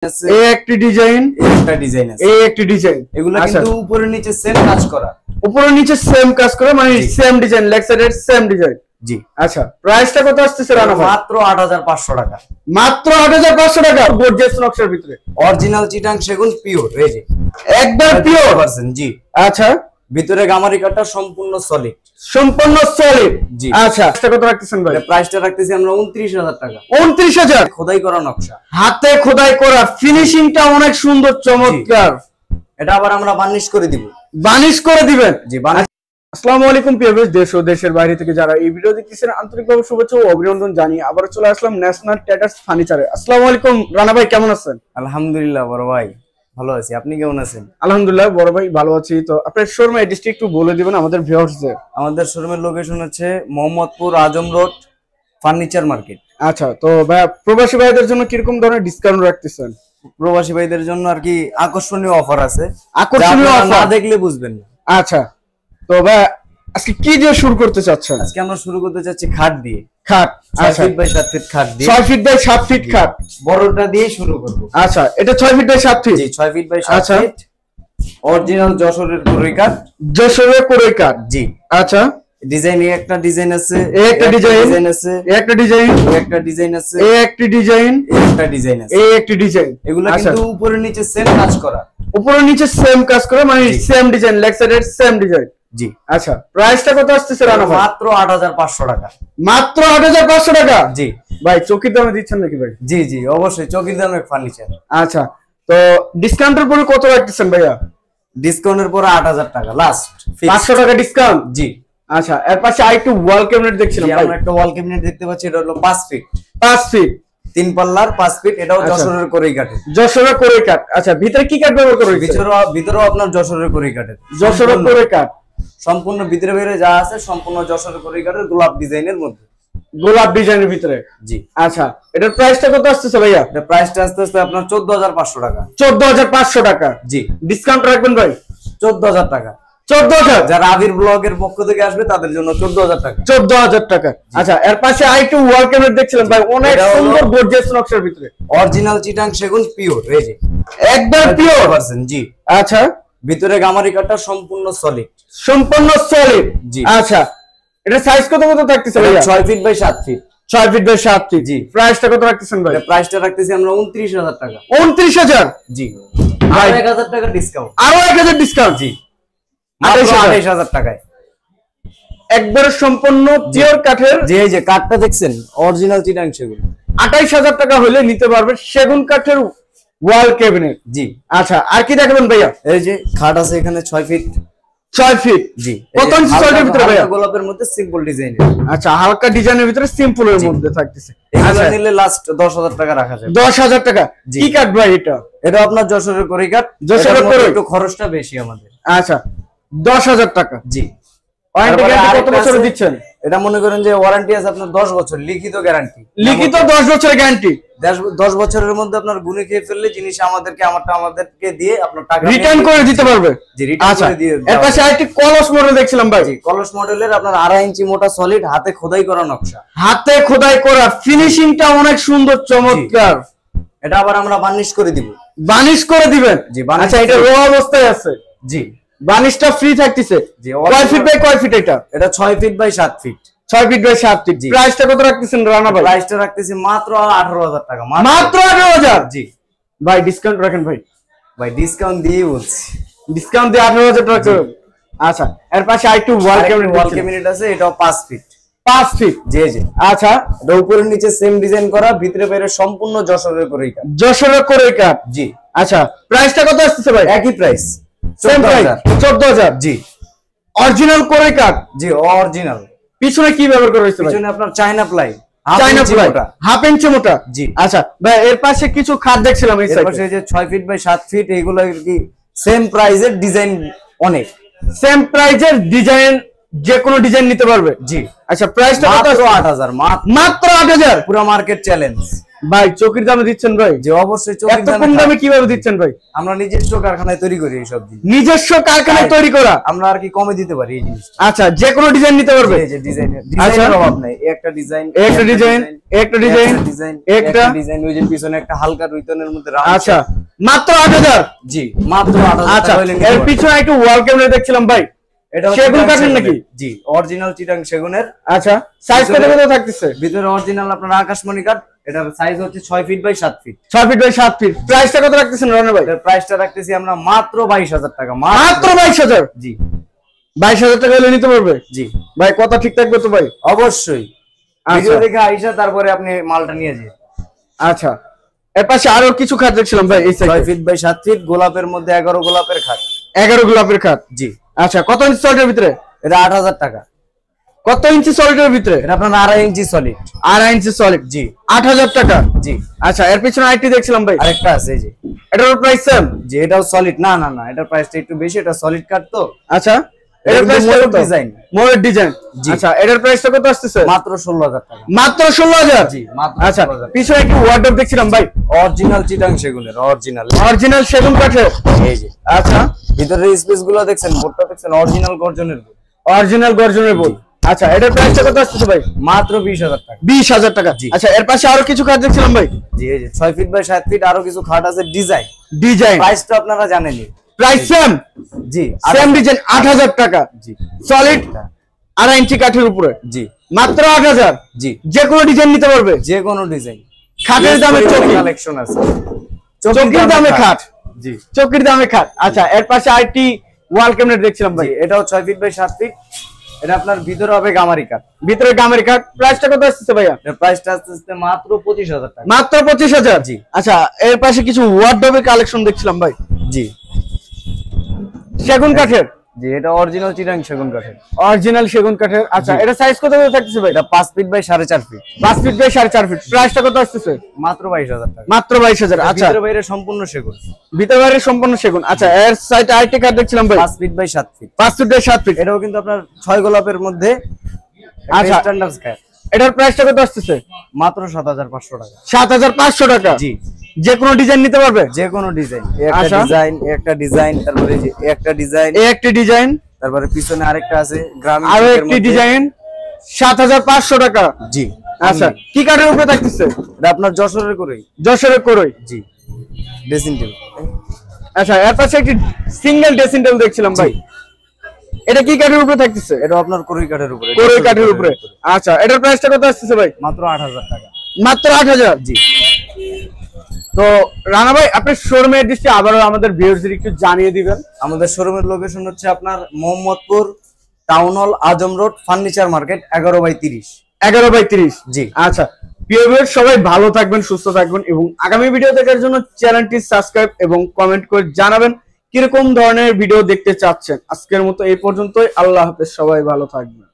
এই একটি ডিজাইন, একটা ডিজাইন আছে, এই একটি ডিজাইন। এগুলা কিন্তু উপরে নিচে সেম কাজ করা, উপরে নিচে সেম কাজ করা, মানে সেম ডিজাইন, লেগ সাইডের সেম ডিজাইন। জি আচ্ছা, প্রাইসটা কত আসছে রানা ভাই? মাত্র ৮৫০০ টাকা। মাত্র ৮৫০০ টাকা, গর্জিয়াস নকশার ভিতরে অরিজিনাল চিটাং সেগুন পিওর, এই যে একদম পিওর পারসেন্ট। জি আচ্ছা, ভিতরে গামারি কাটা সম্পূর্ণ সলিড, সম্পূর্ণ সলিড। জি আচ্ছা, এটা কত রাখতেছেন ভাই? প্রাইসটা রাখতেছি আমরা ২৯০০০ টাকা। ২৯০০০, খোদাই করা নকশা, হাতে খোদাই করা, ফিনিশিংটা অনেক সুন্দর, চমৎকার। এটা আবার আমরা বার্নিশ করে দিব। বার্নিশ করে দিবেন? জি বার্নিশ। আসসালামু আলাইকুম প্রিয় ভিউয়ার্স, দেশ ও দেশের বাইরে থেকে যারা এই ভিডিও দেখতেছেন আন্তরিকভাবে শুভেচ্ছা ও অভিনন্দন জানিয়ে আবার চলে আসলাম ন্যাশনাল ট্রেডার্স ফার্নিচারে। আসসালামু আলাইকুম রানা ভাই, কেমন আছেন? আলহামদুলিল্লাহ বড় ভাই ভালো আছি, আপনি কেমন আছেন? আলহামদুলিল্লাহ বড় ভাই ভালো আছি। তো আপনার শোরুম অ্যাড্রেসটা একটু বলে দিবেন আমাদের ভিউয়ার্সদের। আমাদের শোরুমের লোকেশন হচ্ছে মোহাম্মদপুর আজম রোড, ফার্নিচার মার্কেট। আচ্ছা, তো ভাই প্রবাসী ভাইদের জন্য কিরকম ধরনের ডিসকাউন্ট রাখতেছেন? প্রবাসী ভাইদের জন্য আর কি আকর্ষণীয় অফার আছে, আকর্ষণীয় অফার না দেখলে বুঝবেন না। আচ্ছা, তো ভাই আজকে কি দিয়ে শুরু করতে চাচ্ছেন? আজকে আমরা শুরু করতে চাচ্ছি খাট দিয়ে। খাট, ৬ ফিট বাই ৭ ফিট খাট দিয়ে। ৬ ফিট বাই ৭ ফিট খাট, বড়টা দিয়ে শুরু করব। আচ্ছা, এটা ৬ ফিট বাই ৭ ফিট? জি ৬ ফিট বাই ৭ ফিট, অরিজিনাল যশোরের কুড়ি কাঠ। যশোরের কুড়ি কাঠ, জি। আচ্ছা, ডিজাইন একটা ডিজাইন আছে, একটা ডিজাইন আছে, একটা ডিজাইন, একটা ডিজাইন আছে, একটি ডিজাইন, একটা ডিজাইন আছে, একটি ডিজাইন। এগুলা কিন্তু উপরে নিচে সেম কাজ করা, উপরে নিচে সেম কাজ করা, মানে সেম ডিজাইন, লেগ সাইডের সেম ডিজাইন। জি। আচ্ছা, প্রাইসটা কত আসছে রানা ভাই? মাত্র ৮৫০০ টাকা। মাত্র ৮৫০০ টাকা? জি ভাই চকির দামে দিচ্ছেন নাকি ভাই? জি জি অবশ্যই, চকির দামের ফার্নিচার। আচ্ছা, তো ডিসকাউন্টের পরে কত রাখতেছেন ভাইয়া? ডিসকাউন্টের পরে ৮০০০ টাকা লাস্ট, ৫০০ টাকা ডিসকাউন্ট। জি। আচ্ছা, এর পাশে আরেকটু ওয়াল ক্যাবিনেট দেখছিলাম ভাই। আমরা একটা ওয়াল ক্যাবিনেট দেখতে পাচ্ছি, এটা হলো ৫ ফিট, ৫ ফিট ৩ পাল্লার ৫ ফিট, এটাও যশোরের কোরেই কাঠের। যশোরের কোরেই কাঠ। আচ্ছা, ভিতরে কি কাঠ ব্যবহার করা হয়েছে? ভিতরেও আপনার যশোরের কোরেই কাঠের, যশোরের কোরেই কাঠ সম্পূর্ণ ভিতরে বাইরে যা আছে সম্পূর্ণ যশোরের কোরেই কাঠের, গোলাপ ডিজাইনের মধ্যে, গোলাপ ডিজাইনের ভিতরে। জি। আচ্ছা, এটার প্রাইসটা কত আসছে ভাইয়া? এটা প্রাইসটা আস্তে আস্তে আপনার ১৪৫০০ টাকা। ১৪৫০০ টাকা? জি। ডিসকাউন্ট রাখবেন ভাই? ১৪০০০ টাকা। ১৪০০০? যারা আবির ব্লগের পক্ষ থেকে আসবে তাদের জন্য ১৪০০০ টাকা। ১৪০০০ টাকা। আচ্ছা, এর পাশে আরেকটু ওয়াল ক্যাবিনেট দেখছিলাম ভাই, অনেক সুন্দর গর্জিয়াস নকশার ভিতরে, অরিজিনাল চিটাং সেগুন পিওর, এই যে একদম পিওর পারসেন্ট। জি। আচ্ছা, ভিতরে গামারি কাটা সম্পূর্ণ সলিড, সম্পূর্ণ সলিড। জি। আচ্ছা, এটা সাইজ কত কত থাকতেছে ভাইয়া? ৬ feet by ৭ feet. ৬ feet by ৭ feet. জি। প্রাইসটা কত রাখতেছেন ভাই? প্রাইসটা রাখতেছি আমরা ২৯০০০ টাকা। ২৯০০০? জি। ভাই ১০০০ টাকা ডিসকাউন্ট। আরো ১০০০ ডিসকাউন্ট? জি। মাত্র ২৮০০০ টাকায় একবারে সম্পূর্ণ পিওর কাঠের। যে এই যে কাঠটা দেখছেন অরিজিনাল চিটাং সেগুন, ২৮০০০ টাকা হলে নিতে পারবেন সেগুন কাঠের ওয়াল ক্যাবিনেট। জি। আচ্ছা, আর কি দেখাবেন ভাইয়া? এই যে খাট আছে এখানে ৬ ফিট। ৬ ফিট? জি। কত ইঞ্চি সলিডের ভিতরে ভাইয়া? গোলাপের মধ্যে সিম্পল ডিজাইন। আচ্ছা, হালকা ডিজাইনের ভিতরে সিম্পলের মধ্যে থাকতেছে। এগুলো নিলে লাস্ট ১০০০০ টাকা রাখা যাবে। ১০০০০ টাকা? কি কাঠ ভাই এটা? এটা আপনার যশোরের কোরেই কাঠ। যশোরের কোরেই, একটু খরচটা বেশি আমাদের। আচ্ছা, ১০০০০ টাকা। জি। ওয়ারেন্টি গ্যারান্টি কত বছর দিচ্ছেন? এটা মনে করেন যে ওয়ারেন্টি আছে আপনার ১০ বছর, লিখিত গ্যারান্টি। লিখিত ১০ বছরের গ্যারান্টি? ১০ বছরের মধ্যে আপনার গুনে খেয়ে ফেললে জিনিস আমাদেরকে দিয়ে আপনার টাকা রিটার্ন করে দিতে পারবে। জি, রিটার্ন করে দিয়ে। এর পাশে আরেকটি কলস মডেল দেখছিলাম ভাই। জি, কলস মডেলের আপনার ২.৫ ইঞ্চি মোটা সলিড, হাতে খোদাই করা নকশা, হাতে খোদাই করা, ফিনিশিংটা অনেক সুন্দর, চমৎকার। এটা আবার আমরা বার্নিশ করে দিব। বার্নিশ করে দিবেন? জি, বার্নিশ। আচ্ছা, এটা র অবস্থায় আছে? জি। বার্নিশটা ফ্রি থাকতেছে? জি। কয় ফিট বাই কয় ফিট এটা? এটা ৬ feet by ৭ feet. ৬ feet by ৭ feet. প্রাইসটা কত রাখতেছেন রানা ভাই? প্রাইসটা রাখতেছি মাত্র ১৮০০০ টাকা। মাত্র ১৮০০০? জি। ভাই ডিসকাউন্ট রাখেন ভাই। ভাই ডিসকাউন্ট দিয়ে বলছি, ডিসকাউন্ট দিয়ে ১৮০০০ টাকা। আচ্ছা, এর পাশে আরেকটু ওয়াল ক্যাবিনেট আছে, এটাও 5 ফিট। 5 ফিট? জি জি। আচ্ছা, এটা উপরে নিচে সেম ডিজাইন করা, ভিতরে বাইরে সম্পূর্ণ যশোরের কোরেই কাঠ। যশোরের কোরেই কাঠ? জি। আচ্ছা, প্রাইসটা কত আসছে ভাই? একই প্রাইস, সেম প্রাইস, ১৪০০০? জি। অরিজিনাল কোরেই কাঠ? জি, অরিজিনাল। পিছনে কি ব্যবহার করা হয়েছে ভাই? পিছনে আপনার China ply, China ply, half inch মোটা। জি। আচ্ছা ভাই, এর পাশে কিছু খাট দেখছিলাম এই সাইডে। এর পাশে যে ৬ ফিট বাই ৭ ফিট, এইগুলো কি সেম প্রাইসের ডিজাইন, অনেক সেম প্রাইসের ডিজাইন, যে কোনো ডিজাইন নিতে পারবে। জি। আচ্ছা, প্রাইসটা কত? মাত্র ৮০০০। মাত্র ৮০০০? পুরো মার্কেট চ্যালেঞ্জ। ভাই চকির দামে দিচ্ছেন ভাই? যে অবশ্যই চকির এত কম দামে কিভাবে দিচ্ছেন ভাই? আমরা নিজস্ব কারখানায় তৈরি করি এইসব জিনিস। নিজস্ব কারখানায় তৈরি করা? আমরা আর কি কমে দিতে পারি এই জিনিস। আচ্ছা, যে কোনো ডিজাইন নিতে পারবে? এই যে ডিজাইনের অভাব নাই, একটা ডিজাইন, একটা ডিজাইন, একটা ডিজাইন, একটা ডিজাইন, ওই যে পিছনে একটা হালকা রুইতনের মধ্যে রাউন্ড। আচ্ছা, মাত্র 8000? জি মাত্র 8000 আচ্ছা, টাকা হইলে এর পিছনে একটা ওয়াল ক্যামেরা দেখছিলাম ভাই, এটা সেগুন কাঠের নাকি? জি অরিজিনাল চিটাং সেগুনের। আচ্ছা, সাইজ কত কত থাকতেছে? ভিতরে অরিজিনাল আপনার আকাশমণি কাঠ, এটার সাইজ হচ্ছে 6 feet by 7 feet. 6 feet by 7 feet. প্রাইসটা কত রাখতেছেন রনি ভাই? এটার প্রাইসটা রাখতেছি আমরা মাত্র 22000 টাকা। মাত্র 22000? জি 22000 টাকা হলে নিতে পারবে? জি ভাই কথা ঠিক থাকবে তো ভাই? অবশ্যই। ভিডিও দেখে আইসা তারপরে আপনি মালটা নিয়ে যান। আচ্ছা, এর পাশে আরো কিছু খাট দেখছিলাম ভাই, এই 6 ফিট বাই 7 ফিট, গোলাপের মধ্যে 11 গোলাপের খাট। 11 গোলাপের খাট? জি। আচ্ছা, কত ইঞ্চি সলিডের ভিতরে? এটা 8000 টাকা। কত ইঞ্চি সলিডের ভিতরে? এটা আপনার 2.5 ইঞ্চি সলিড। 2.5 ইঞ্চি সলিড? জি 8000 টাকা? জি। আচ্ছা, এর পিছনে আরেকটি দেখছিলাম ভাই, আরেকটা আছে এই যে, এটার প্রাইস সেম? যে এটাও সলিড। না না না, এটার প্রাইসটা একটু বেশি, এটা সলিড কাট তো। আচ্ছা, এটার প্রাইস কত? ডিজাইন, মোড়ের ডিজাইন। জি। আচ্ছা, এটার প্রাইসটা কত আসছে? মাত্র 16000 টাকা। মাত্র 16000? জি মাত্র। আচ্ছা, পিছনে একটি ওয়ার্ডরোব দেখছিলাম ভাই, অরিজিনাল চিটাং সেগুনের, অরিজিনাল অরিজিনাল সেগুন কাঠের? এই যে। আচ্ছা, ভিতরের স্পেস গুলো দেখছেন, বোর্ডটা দেখছেন, অরিজিনাল গর্জনের বোর্ড। অরিজিনাল গর্জনের বোর্ড। আচ্ছা, এটার প্রাইসটা কত আসছে ভাই? মাত্র 20000 টাকা। 20000 টাকা? আচ্ছা, এর পাশে আরো কিছু খাট দেখছিলাম ভাই। জি এই যে 6 ফিট বাই 7 ফিট, আরো কিছু খাট আছে ডিজাইন। ডিজাইন প্রাইস তো আপনারা জানেনই। Price same? জি সেম ডিজাইন, 8000 টাকা। জি সলিড 2.5 ইঞ্চি কাঠের উপরে? জি মাত্র 8000? জি যে কোনো ডিজাইন নিতে পারবে? যে কোনো ডিজাইন। খাটের দামে চৌকি কালেকশন আছে, চৌকির দামে খাট? জি চৌকির দামে খাট। আচ্ছা, এর পাশে আরেকটি ওয়াল ক্যাবিনেট দেখছিলাম ভাই, এটাও 6 ফিট বাই 7 ফিট। এটা আপনার ভিতরে হবে গামারি কাঠ। ভিতরে গামের খাট। প্রাইসটা কত আসছে ভাইয়া? এর প্রাইসটা আসছে মাত্র 25000 টাকা। মাত্র 25000? জি। আচ্ছা, এর পাশে কিছু ওয়ার্ডরোবের কালেকশন দেখছিলাম ভাই, জি সেগুন কাঠের? জি এটা অরিজিনাল চিটাং সেগুন কাঠের। অরিজিনাল সেগুন কাঠের। আচ্ছা, এটা সাইজ কত করে থাকতেছে ভাই? এটা 5 feet by 4.5 feet. 5 feet by 4.5 feet. প্রাইসটা কত আসছে? মাত্র 22000 টাকা। মাত্র 22000? আচ্ছা, ভিতরে বাইরে সম্পূর্ণ সেগুন। ভিতরে বাইরে সম্পূর্ণ সেগুন। আচ্ছা, এর সাইডে আরেকটি কাঠ দেখছিলাম ভাই, 5 feet by 7 feet. 5 feet by 7 feet. এটাও কিন্তু আপনার 6 গোলাপের মধ্যে। আচ্ছা, স্ট্যান্ডার্ড কাঠ। এটার প্রাইসটা কত আসছে? মাত্র 7500 টাকা। 7500 টাকা? জি যে কোনো ডিজাইন নিতে পারবে? যে কোনো ডিজাইন। একটা আচ্ছা। ডিজাইন, একটা ডিজাইন, তারপরে এই যে একটা ডিজাইন, এই একটি ডিজাইন, তারপরে পিছনে আরেকটা আছে গ্রামীণ আরো শিল্পের একটি মধ্যে। ডিজাইন, 7500 টাকা? জি আচ্ছা, কি কাঠের উপরে থাকতেছে? এটা আপনার যশোরের করেই। যশোরের করই? জি ড্রেসিং টেবিল। আচ্ছা, এর পাশে একটি সিঙ্গেল ড্রেসিং টেবিল দেখছিলাম ভাই, এটা কি কাঠের উপরে থাকতেছে? এটা আপনার করই কাঠের উপরে। করই কাঠের উপরে? আচ্ছা, এটার প্রাইসটা কত আসছে ভাই? মাত্র 8000 টাকা। মাত্র 8000? জি। তো রানা ভাই, আপনি শোরুমের দৃষ্টি আবারও আমাদের ভিউয়ারদের একটু জানিয়ে দিবেন। আমাদের শোরুমের লোকেশন হচ্ছে আপনার মোহাম্মদপুর টাউন হল, আজম রোড, ফার্নিচার মার্কেট, 11/30। 11/30? জি। আচ্ছা, প্রিয় ভিউয়ার সবাই ভালো থাকবেন, সুস্থ থাকবেন এবং আগামী ভিডিও দেখার জন্য চ্যানেলটি সাবস্ক্রাইব এবং কমেন্ট করে জানাবেন কিরকম ধরনের ভিডিও দেখতে চাচ্ছেন। আজকের মতো এই পর্যন্তই। আল্লাহ হাফেজ, সবাই ভালো থাকবেন।